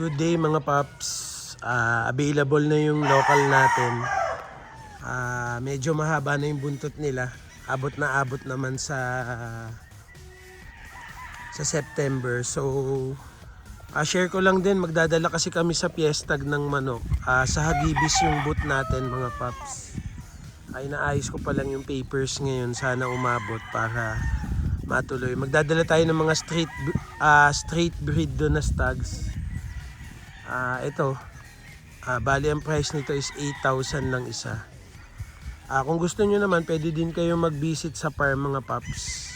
Good day mga paps. Available na yung local natin. Medyo mahaba na yung buntot nila. Abot naman sa September. So share ko lang din, magdadala kasi kami sa Fiestag ng manok. Sa Hagibis yung boot natin mga paps. Ay naayos ko pa lang yung papers ngayon, sana umabot para matuloy. Magdadala tayo ng mga straight breed doon na stags. Ito, bali ang price nito is 8,000 lang isa. Kung gusto nyo naman, pwede din kayo mag-visit sa farm mga paps.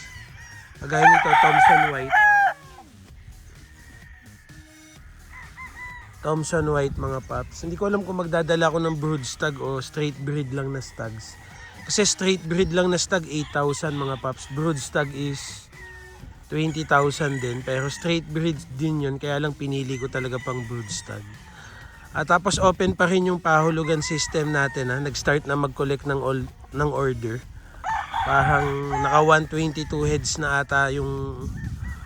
Kagaya nito, Thomson White mga paps. Hindi ko alam kung magdadala ko ng brood stag o straight breed lang na stags. Kasi straight breed lang na stag 8,000 mga paps. Brood stag is 20,000 din. Pero straight breed din yun. Kaya lang pinili ko talaga pang brood stag. Tapos open pa rin yung pahulugan system natin. Nag-start na mag-collect ng order. Parang naka 122 heads na ata yung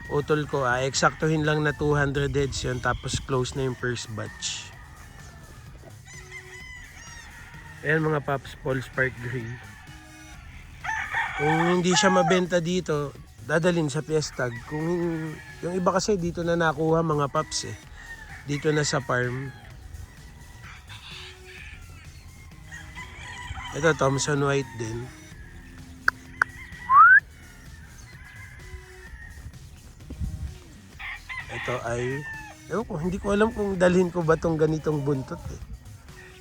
utol ko. Eksaktuhin lang na 200 heads yun. Tapos close na yung first batch. Ayan mga paps, Paul Spark Gray. Kung hindi siya mabenta dito, dadalhin sa Fiestag. Kung yung iba kasi dito na nakuha mga paps dito na sa farm. Ito Thomson White din. Ito ay hindi ko alam kung dalhin ko ba tong ganitong buntot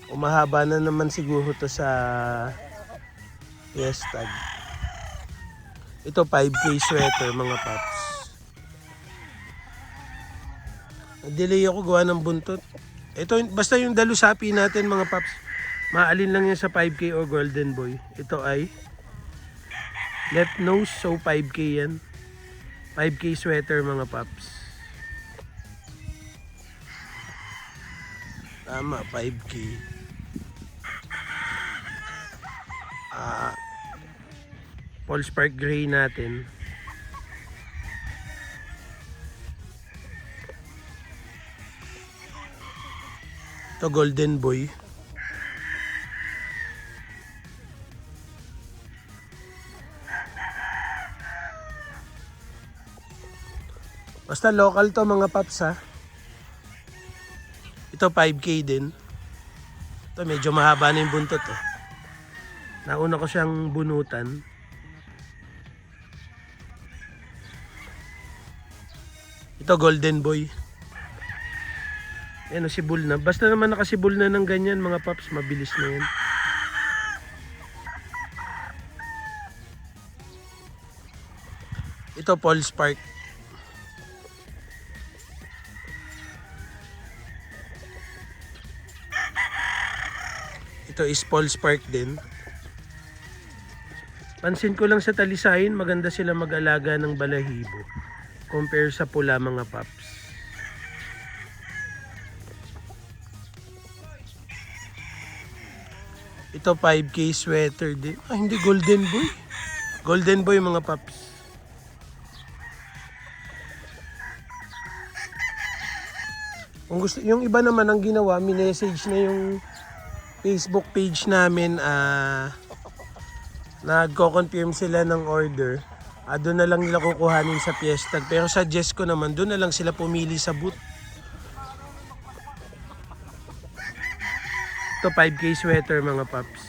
Umahaba na naman siguro to sa Fiestag. Ito 5K sweater mga paps. Nag-delay ako gawa ng buntot. Ito basta yung dalusapi natin mga paps. Maalin lang yan sa 5K o Golden Boy. Ito ay left nose, so 5K yan. 5K sweater mga paps. Tama, 5K. Paul Spark Gray natin. Ito Golden Boy. Basta local to mga paps Ito 5K din. Ito medyo mahaba na yung buntot Nauna ko siyang bunutan. Ito Golden Boy. Ayan sibol na. Basta naman nakasibol na ng ganyan mga paps, mabilis na yan. Ito Paul Spark. Ito is Paul Spark din. Pansin ko lang sa talisayin, maganda sila mag-alaga ng balahibo compare sa pula mga paps. Ito 5K sweater din. Hindi Golden Boy. Golden Boy mga paps. Kung gusto, yung iba naman ang ginawa, minessage na yung Facebook page namin, nagko-confirm sila ng order. Doon na lang nila kukuhanin sa Fiestag. Pero suggest ko naman, doon na lang sila pumili sa booth. Ito 5K sweater mga paps.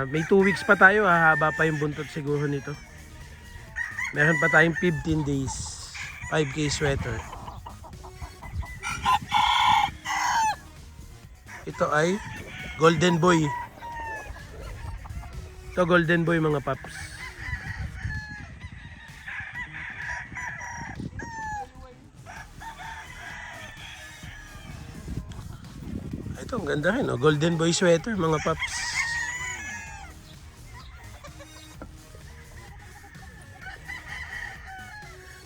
May 2 weeks pa tayo, haba pa yung buntot siguro nito. Meron pa tayong 15 days. 5K sweater. Ito ay Golden Boy. Ito Golden Boy mga paps. Ito ang ganda rin Golden Boy sweater mga paps.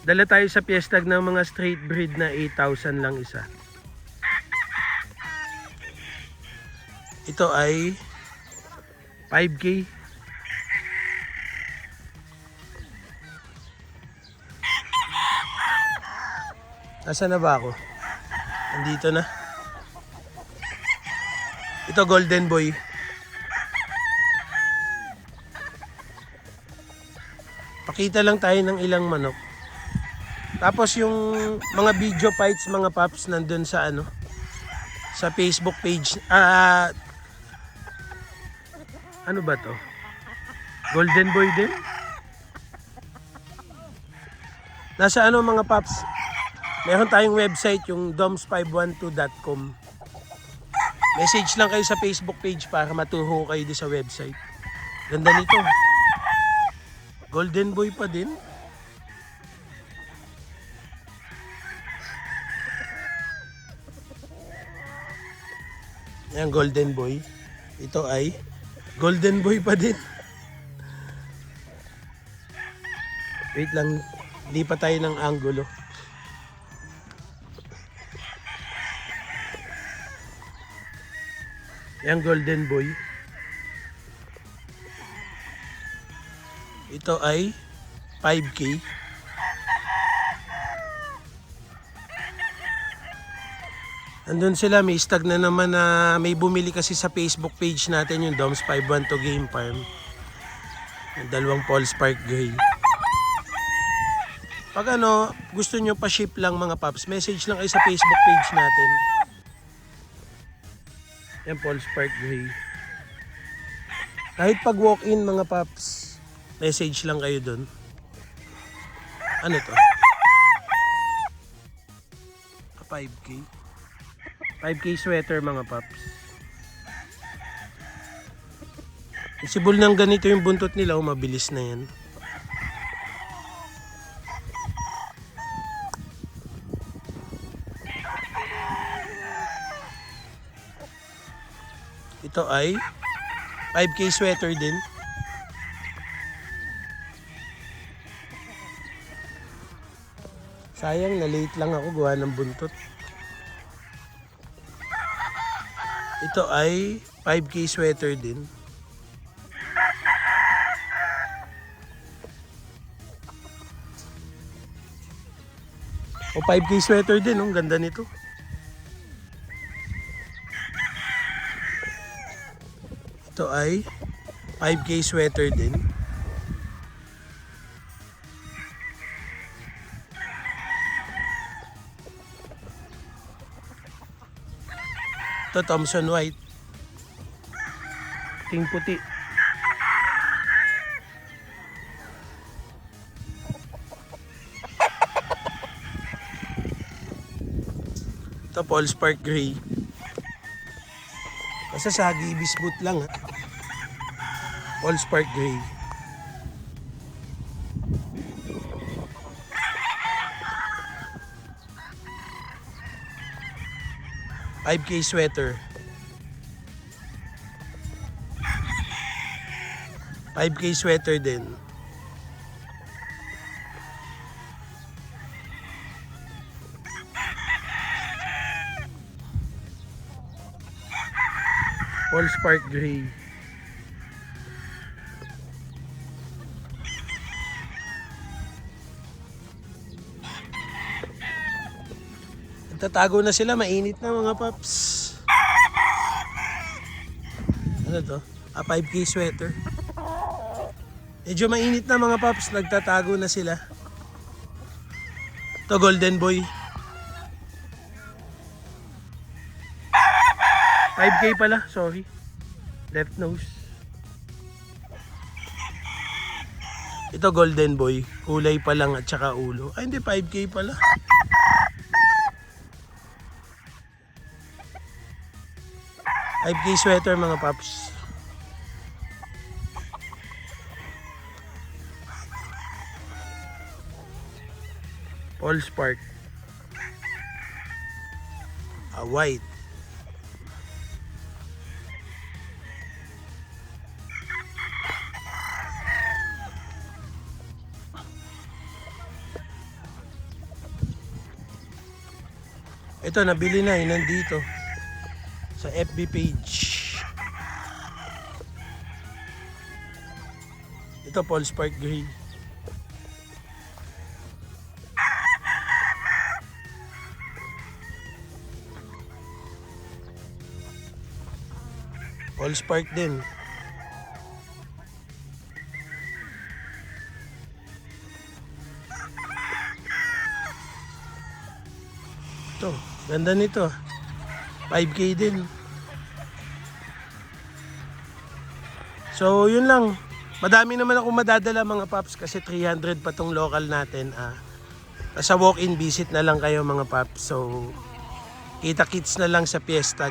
Dala tayo sa Fiestag ng mga straight breed na 8,000 lang isa. Ito ay 5K. Nasaan na ba ako? Andito na. Ito golden boy. Pakita lang tayo ng ilang manok. Tapos yung mga video fights mga paps nandun sa ano, sa Facebook page. Ano ba to? Golden boy din? Nasa ano mga paps? Meron tayong website yung doms512.com. Message lang kayo sa Facebook page para matuho kayo din sa website. Ganda nito. Golden boy pa din. Yan, golden boy. Ito ay golden boy pa din. Wait lang, hindi pa tayo ng angulo. Yan, golden boy. Ito ay 5K. Andun sila, may stag na naman na may bumili kasi sa Facebook page natin yung Doms 512 Game Farm. Yung dalawang Paul Spark Gray. Pag ano, gusto nyo pa-ship lang mga paps, message lang kayo sa Facebook page natin. Yan, Paul Spark Gray. Kahit pag walk-in mga paps, message lang kayo dun. Ano to? 5K. 5K sweater mga paps. Sibol ng ganito yung buntot nila, mabilis na yan. Ito ay 5K sweater din. Sayang, na-late lang ako gawa ng buntot. Ito ay 5K sweater din. O 5K sweater din, ang ganda nito. Ito ay 5K sweater din. Ito Thompson White. Ting puti. Ito Paul Spark Gray. Basta sa Hagibis boot lang ha. Paul Spark Gray. $5K sweater. 5K sweater din. Paul Spark Gray. Tatago na sila, mainit na mga paps. Ano to? 5K sweater. Medyo mainit na mga paps, nagtatago na sila. Ito golden boy. 5K pala, sorry. Left nose. Ito golden boy, kulay pa lang at saka ulo. Ay hindi, 5K pala. $5K sweater mga paps. Paul Spark. White. Ito nabili na, nandito sa FB page. Ito Paul Spark Gray. All spark din. Ito, ganda nito. 5K din. So, yun lang. Madami naman ako madadala mga paps kasi 300 pa tong local natin. Sa walk-in visit na lang kayo mga paps. So, kita-kits na lang sa Fiestag.